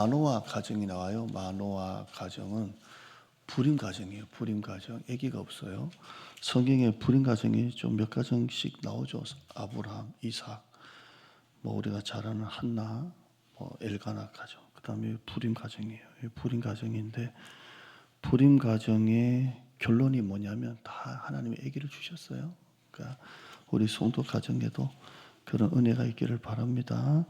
마노아 가정이 나와요. 마노아 가정은 불임 가정이에요. 불임 가정. 아기가 없어요. 성경에 불임 가정이 좀 몇 가정씩 나오죠. 아브라함, 이삭, 뭐 우리가 잘 아는 한나, 뭐 엘가나 가정. 그다음에 불임 가정이에요. 불임 가정인데 불임 가정의 결론이 뭐냐면 다 하나님이 아기를 주셨어요. 그러니까 우리 성도 가정에도 그런 은혜가 있기를 바랍니다.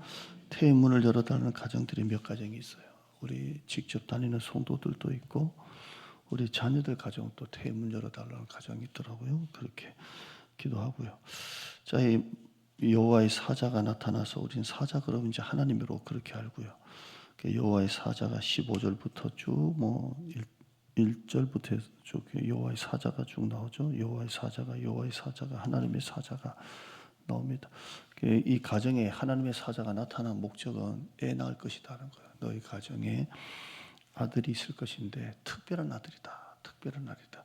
태의 문을 열어달라는 가정들이 몇 가정이 있어요. 우리 직접 다니는 성도들도 있고 우리 자녀들 가정도 태의 문 열어달라는 가정이 있더라고요. 그렇게 기도하고요. 자, 이 여호와의 사자가 나타나서 우리는 사자 그러면 이제 하나님으로 그렇게 알고요. 여호와의 사자가 15절부터 쭉 뭐 1절부터 쭉 여호와의 사자가 쭉 나오죠. 여호와의 사자가 하나님의 사자가 나옵니다. 이 가정에 하나님의 사자가 나타난 목적은 애 낳을 것이다는 거예요. 너희 가정에 아들이 있을 것인데 특별한 아들이다. 특별한 아들이다.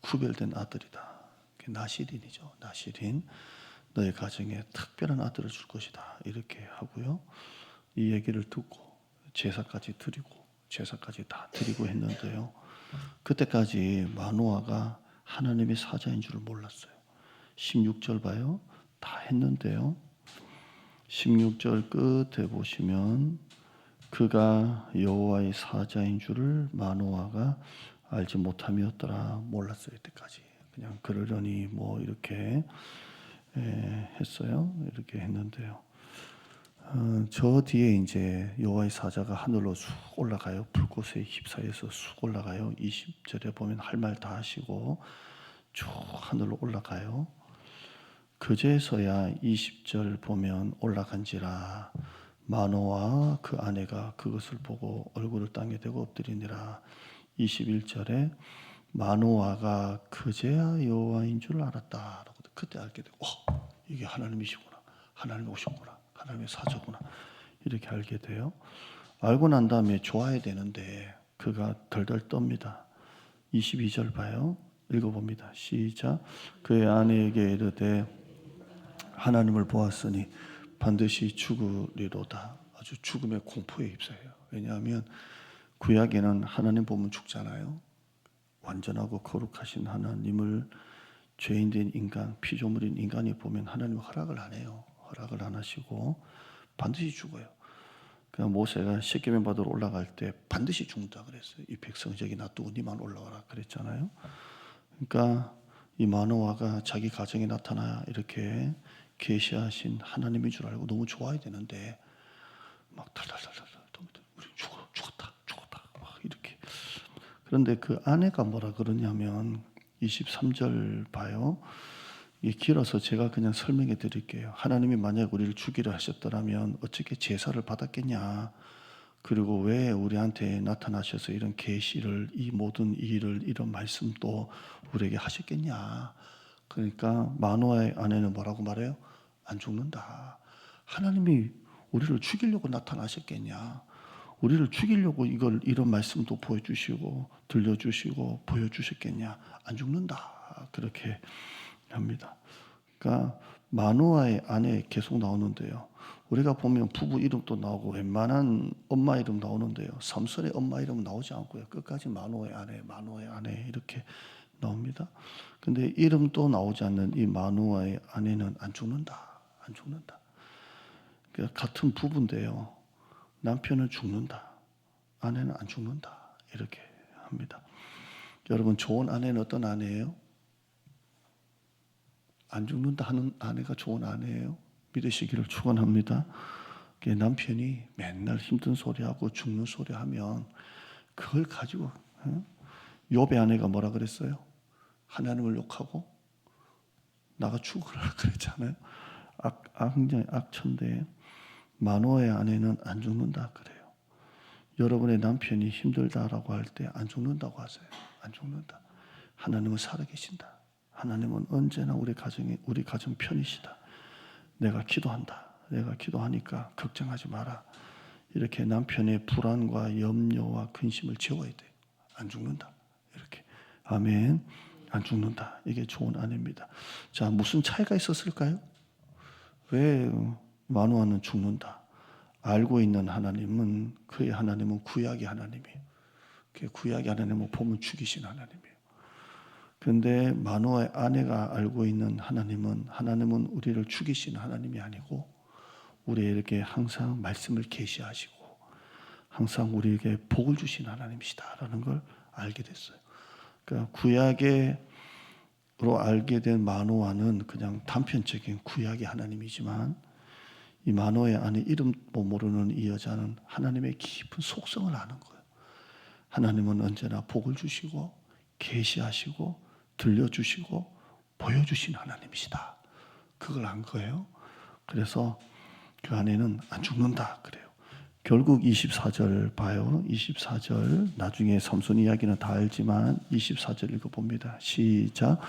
구별된 아들이다. 나시린이죠. 나시린. 너희 가정에 특별한 아들을 줄 것이다. 이렇게 하고요. 이 얘기를 듣고 제사까지 다 드리고 했는데요. 그때까지 마노아가 하나님의 사자인 줄을 몰랐어요. 16절 봐요. 다 했는데요. 16절 끝에 보시면 그가 여호와의 사자인 줄을 마노아가 알지 못함이었더라. 몰랐어요. 이때까지. 그냥 그러려니 뭐 이렇게 했어요. 이렇게 했는데요. 저 뒤에 이제 여호와의 사자가 하늘로 쑥 올라가요. 불꽃에 휩싸여서 쑥 올라가요. 20절에 보면 할 말 다 하시고 쭉 하늘로 올라가요. 그제서야 20절 보면 올라간지라 마노아와 그 아내가 그것을 보고 얼굴을 땅에 대고 엎드리니라. 21절에 마노아가 그제야 여호와인 줄 알았다라고 그때 알게 되고 이게 하나님이시구나. 하나님이 오셨구나. 하나님의 사자구나. 이렇게 알게 돼요. 알고 난 다음에 좋아야 되는데 그가 덜덜 떱니다. 22절 봐요. 읽어봅니다. 시작. 그의 아내에게 이르되 하나님을 보았으니 반드시 죽으리로다. 아주 죽음의 공포에 휩싸여요. 왜냐하면 구약에는 하나님 보면 죽잖아요. 완전하고 거룩하신 하나님을 죄인된 인간, 피조물인 인간이 보면 하나님 허락을 안 해요. 허락을 안 하시고 반드시 죽어요. 그냥 모세가 십계명 받으러 올라갈 때 반드시 죽는다 그랬어요. 이 백성 저기 놔두고 니만 올라와라 그랬잖아요. 그러니까 이 마노아가 자기 가정에 나타나 이렇게 계시하신 하나님인 줄 알고 너무 좋아야 되는데 막 달달달달 우리 죽었다 막 이렇게. 그런데 그 아내가 뭐라 그러냐면 23절 봐요. 이게 길어서 제가 그냥 설명해 드릴게요. 하나님이 만약 우리를 죽이려 하셨더라면 어떻게 제사를 받았겠냐. 그리고 왜 우리한테 나타나셔서 이런 계시를 이 모든 일을 이런 말씀도 우리에게 하셨겠냐. 그러니까 마노아의 아내는 뭐라고 말해요? 안 죽는다. 하나님이 우리를 죽이려고 나타나셨겠냐. 우리를 죽이려고 이런 말씀도 보여주시고 들려주시고 보여주셨겠냐. 안 죽는다. 그렇게 합니다. 그러니까 마노아의 아내 계속 나오는데요. 우리가 보면 부부 이름도 나오고 웬만한 엄마 이름 나오는데요. 삼손의 엄마 이름은 나오지 않고요. 끝까지 마노아의 아내 이렇게 나옵니다. 근데 이름도 나오지 않는 이 마노아의 아내는 안 죽는다. 그러니까 같은 부부인데요. 남편은 죽는다. 아내는 안 죽는다. 이렇게 합니다. 여러분 좋은 아내는 어떤 아내예요? 안 죽는다 하는 아내가 좋은 아내예요. 믿으시기를 축원합니다. 남편이 맨날 힘든 소리하고 죽는 소리하면 그걸 가지고 욥의 아내가 뭐라 그랬어요? 하나님을 욕하고 나가 죽으라 그랬잖아요. 굉장히 악천대. 마노아의 아내는 안 죽는다 그래요. 여러분의 남편이 힘들다라고 할 때 안 죽는다고 하세요. 안 죽는다. 하나님은 살아계신다. 하나님은 언제나 우리 가정 편이시다. 내가 기도하니까 걱정하지 마라. 이렇게 남편의 불안과 염려와 근심을 채워야 돼. 안 죽는다. 이렇게. 아멘. 안 죽는다. 이게 좋은 아내입니다. 자, 무슨 차이가 있었을까요? 왜 마노아는 죽는다? 알고 있는 하나님은 그의 하나님은 구약의 하나님이에요. 그 구약의 하나님은 보면 죽이신 하나님이에요. 그런데 마노아의 아내가 알고 있는 하나님은 우리를 죽이시는 하나님이 아니고 우리에게 항상 말씀을 계시하시고 항상 우리에게 복을 주신 하나님이시다라는 걸 알게 됐어요. 그러니까 구약으로 알게 된 마노아는 그냥 단편적인 구약의 하나님이지만 이 마노아의 아내 이름도 모르는 이 여자는 하나님의 깊은 속성을 아는 거예요. 하나님은 언제나 복을 주시고 계시하시고 들려주시고 보여주신 하나님이시다. 그걸 안 거예요. 그래서 그 아내는 안 죽는다 그래요. 결국 24절 봐요. 24절 나중에 삼손 이야기는 다 알지만 24절 읽어봅니다. 시작.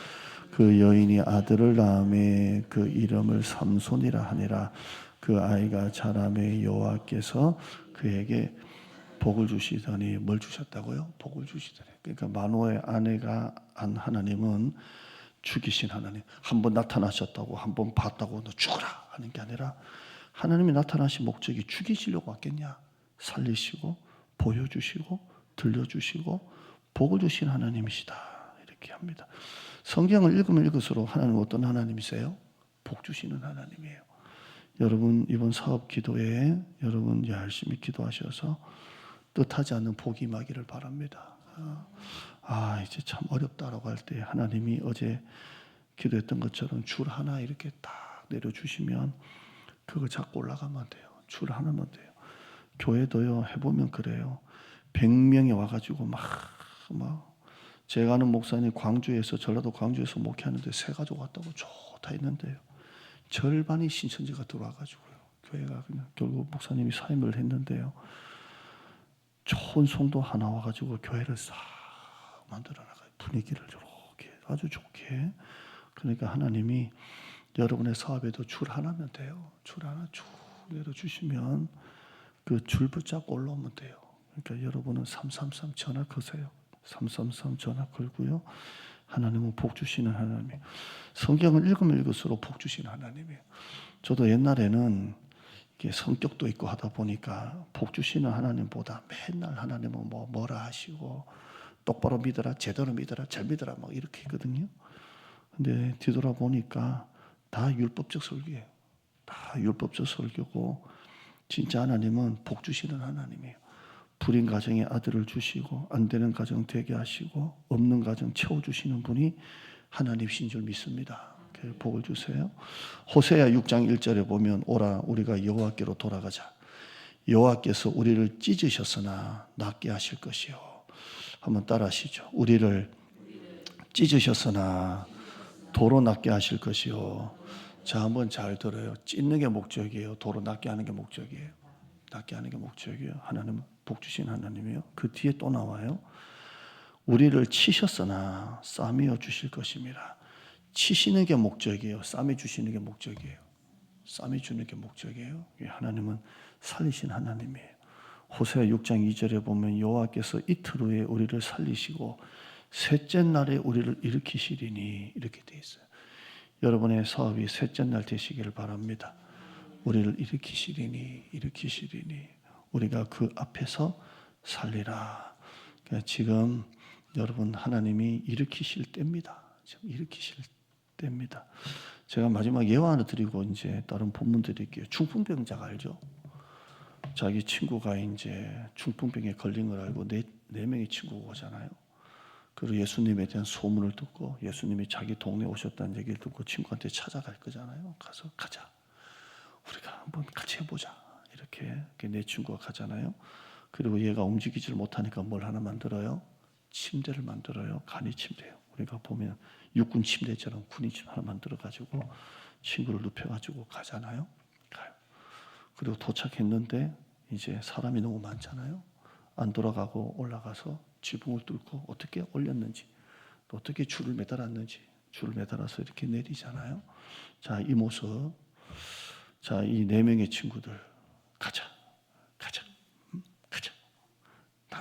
그 여인이 아들을 낳음에 그 이름을 삼손이라 하니라. 그 아이가 자라매 여호와께서 그에게 복을 주시더니 뭘 주셨다고요? 복을 주시더니. 그러니까 마노아의 아내가 안 하나님은 죽이신 하나님. 한번 나타나셨다고 한번 봤다고 너 죽어라 하는 게 아니라 하나님이 나타나신 목적이 죽이시려고 왔겠냐? 살리시고 보여주시고 들려주시고 복을 주신 하나님이시다. 이렇게 합니다. 성경을 읽으면 읽을수록 하나님은 어떤 하나님이세요? 복 주시는 하나님이에요. 여러분 이번 사업 기도에 여러분 열심히 기도하셔서 뜻하지 않는 복이 임하기를 바랍니다. 이제 참 어렵다라고 할 때 하나님이 어제 기도했던 것처럼 줄 하나 이렇게 딱 내려주시면 그거 잡고 올라가면 돼요. 줄 하나만 돼요. 교회도요 해보면 그래요. 100명이 와가지고 막 제가 아는 목사님 광주에서 전라도 광주에서 목회하는데 세 가족 왔다고 좋다 했는데요. 절반이 신천지가 들어와가지고요. 교회가 그냥 결국 목사님이 사임을 했는데요. 좋은 성도 하나 와가지고 교회를 싹 만들어 나가요. 분위기를 이렇게 아주 좋게. 그러니까 하나님이 여러분의 사업에도 줄 하나면 돼요. 줄 하나 쭉 내려주시면 그 줄 붙잡고 올라오면 돼요. 그러니까 여러분은 333 전화 거세요. 333 전화 걸고요. 하나님은 복 주시는 하나님이에요. 성경을 읽으면 읽을수록 복 주시는 하나님이에요. 저도 옛날에는 이게 성격도 있고 하다 보니까 복 주시는 하나님보다 맨날 하나님은 뭐라 하시고 똑바로 믿어라, 제대로 믿어라, 잘 믿어라 막 이렇게 했거든요. 근데 뒤돌아보니까 다 율법적 설교예요. 다 율법적 설교고 진짜 하나님은 복 주시는 하나님이에요. 불인 가정에 아들을 주시고 안 되는 가정 되게 하시고 없는 가정 채워주시는 분이 하나님이신 줄 믿습니다. 복을 주세요. 호세아 6장 1절에 보면 오라 우리가 여호와께로 돌아가자. 여호와께서 우리를 찢으셨으나 낫게 하실 것이요. 한번 따라하시죠. 우리를 찢으셨으나 도로 낫게 하실 것이요. 자, 한번 잘 들어요. 찢는 게 목적이에요. 도로 낫게 하는 게 목적이에요. 낫게 하는 게 목적이에요. 하나님은 복 주신 하나님이에요. 그 뒤에 또 나와요. 우리를 치셨으나 싸매어 주실 것입니다. 치시는 게 목적이에요. 싸매 주시는 게 목적이에요. 싸매 주는 게 목적이에요. 하나님은 살리신 하나님이에요. 호세아 6장 2절에 보면 여호와께서 이틀 후에 우리를 살리시고 셋째 날에 우리를 일으키시리니 이렇게 돼 있어요. 여러분의 사업이 셋째 날 되시기를 바랍니다. 우리를 일으키시리니 우리가 그 앞에서 살리라. 그러니까 지금 여러분 하나님이 일으키실 때입니다. 지금 일으키실 때입니다. 제가 마지막 예화 하나 드리고 이제 다른 본문 드릴게요. 중풍병자가 알죠? 자기 친구가 이제 중풍병에 걸린 걸 알고 네 명의 친구가 오잖아요. 그리고 예수님에 대한 소문을 듣고 예수님이 자기 동네에 오셨다는 얘기를 듣고 친구한테 찾아갈 거잖아요. 가서 가자. 우리가 한번 같이 해보자. 이렇게 내 친구가 가잖아요. 그리고 얘가 움직이지를 못하니까 뭘 하나 만들어요? 침대를 만들어요. 간이 침대예요. 우리가 보면 육군 침대처럼 군인 침대 하나 만들어가지고 친구를 눕혀가지고 가잖아요. 가요. 그리고 도착했는데 이제 사람이 너무 많잖아요. 안 돌아가고 올라가서 지붕을 뚫고 어떻게 올렸는지 또 어떻게 줄을 매달았는지 줄을 매달아서 이렇게 내리잖아요. 자, 이 모습. 자, 이 네 명의 친구들 가자.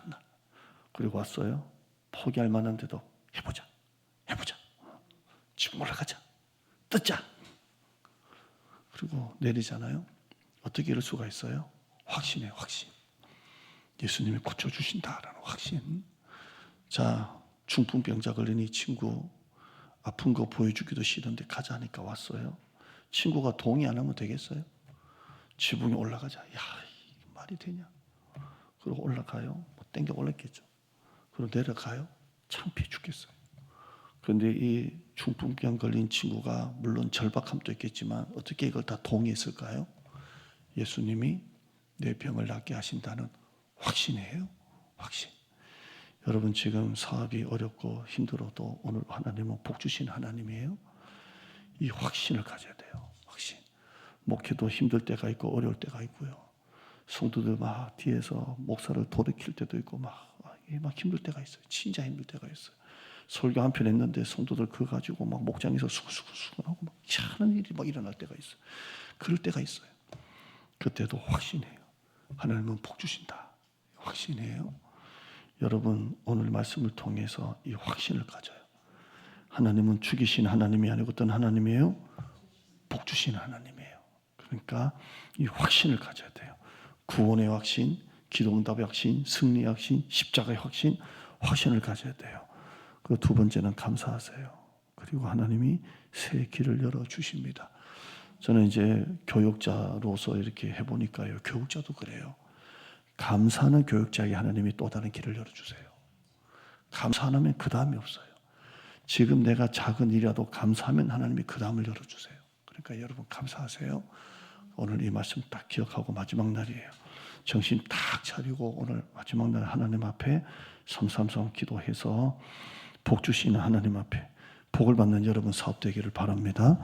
나. 그리고 왔어요. 포기할 만한데도 해보자. 지붕 올라가자. 뜯자. 그리고 내리잖아요. 어떻게 이럴 수가 있어요? 와, 확신이에요. 확신. 예수님이 고쳐주신다라는 확신. 자, 중풍병자 걸린 이 친구 아픈 거 보여주기도 싫은데 가자니까 왔어요. 친구가 동의 안 하면 되겠어요? 지붕에 올라가자. 야, 이게 말이 되냐? 그리고 올라가요. 뭐 땡겨 올랐겠죠. 그리고 내려가요. 창피해 죽겠어요. 그런데 이 중풍병 걸린 친구가 물론 절박함도 있겠지만 어떻게 이걸 다 동의했을까요? 예수님이 내 병을 낫게 하신다는 확신이에요. 확신. 여러분 지금 사업이 어렵고 힘들어도 오늘 하나님은 복 주신 하나님이에요. 이 확신을 가져야 돼요. 확신. 목회도 힘들 때가 있고 어려울 때가 있고요. 성도들 막 뒤에서 목사를 돌이킬 때도 있고 막 힘들 때가 있어요. 진짜 힘들 때가 있어요. 설교 한 편 했는데 성도들 그거 가지고 막 목장에서 수근수근하고 막 희한한 일이 막 일어날 때가 있어요. 그럴 때가 있어요. 그때도 확신해요. 하나님은 복 주신다. 확신이에요. 여러분 오늘 말씀을 통해서 이 확신을 가져요. 하나님은 죽이신 하나님이 아니고 어떤 하나님이에요? 복 주신 하나님이에요. 그러니까 이 확신을 가져야 돼요. 구원의 확신, 기도응답의 확신, 승리의 확신, 십자가의 확신, 확신을 가져야 돼요. 그 두 번째는 감사하세요. 그리고 하나님이 새 길을 열어주십니다. 저는 이제 교육자로서 이렇게 해보니까요. 교육자도 그래요. 감사하는 교육자에게 하나님이 또 다른 길을 열어주세요. 감사 안 하면 그 다음이 없어요. 지금 내가 작은 일이라도 감사하면 하나님이 그 다음을 열어주세요. 그러니까 여러분 감사하세요. 오늘 이 말씀 딱 기억하고 마지막 날이에요. 정신 딱 차리고 오늘 마지막 날 하나님 앞에 333 기도해서 복 주시는 하나님 앞에 복을 받는 여러분 사업 되기를 바랍니다.